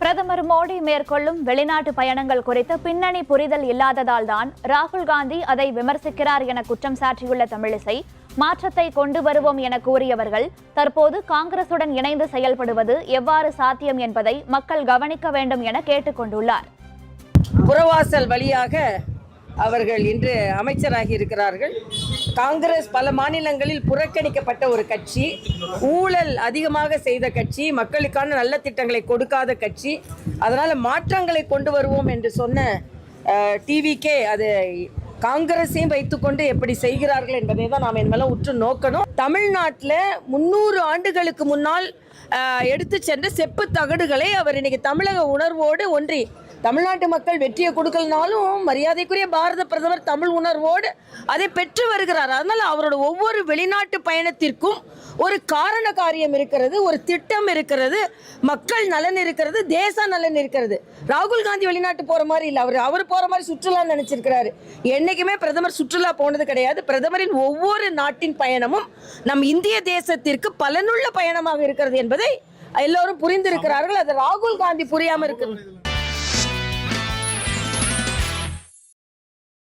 பிரதமர் மோடி மேற்கொள்ளும் வெளிநாட்டு பயணங்கள் குறித்து பின்னணி புரிதல் இல்லாததால் தான் ராகுல் காந்தி அதை விமர்சிக்கிறார் என குற்றம் சாட்டியுள்ள தமிழிசை, மாற்றத்தை கொண்டு வருவோம் என கூறியவர்கள் தற்போது காங்கிரசுடன் இணைந்து செயல்படுவது எவ்வாறு சாத்தியம் என்பதை மக்கள் கவனிக்க வேண்டும் என கேட்டுக் கொண்டுள்ளார். புறவாசல் வழியாக அவர்கள் இன்று அமைச்சராகி இருக்கிறார்கள். காங்கிரஸ் பல மாநிலங்களில் புறக்கணிக்கப்பட்ட ஒரு கட்சி, ஊழல் அதிகமாக செய்த கட்சி, மக்களுக்கான நல்ல திட்டங்களை கொடுக்காத கட்சி. அதனால் மாற்றங்களை கொண்டு வருவோம் என்று சொன்ன டிவிக்கே அது காங்கிரஸையும் வைத்துக்கொண்டு எப்படி செய்கிறார்கள் என்பதை தான் நாம் என்மேல உற்று நோக்கணும். தமிழ்நாட்டில் 300 ஆண்டுகளுக்கு முன்னால் எடுத்து சென்ற செப்பு தகடுகளை அவர் இன்னைக்கு தமிழக உணர்வோடு ஒன்றி, தமிழ்நாட்டு மக்கள் வெற்றியை கொடுக்கலனாலும் மரியாதைக்குரிய பாரத பிரதமர் தமிழ் உணர்வோடு அதை பெற்று வருகிறார். அதனால் அவரோட ஒவ்வொரு வெளிநாட்டு பயணத்திற்கும் ஒரு காரண காரியம் இருக்கிறது, ஒரு திட்டம் இருக்கிறது, மக்கள் நலன் இருக்கிறது, தேச நலன் இருக்கிறது. ராகுல் காந்தி வெளிநாட்டு போற மாதிரி இல்லை, அவர் போற மாதிரி சுற்றுலா நினைச்சிருக்கிறாரு. என்னைக்குமே பிரதமர் சுற்றுலா போனது கிடையாது. பிரதமரின் ஒவ்வொரு நாட்டின் பயணமும் நம் இந்திய தேசத்திற்கு பலனுள்ள பயணமாக இருக்கிறது என்பதை எல்லோரும் புரிந்திருக்கிறார்கள். அது ராகுல் காந்தி புரியாம இருக்கிறது.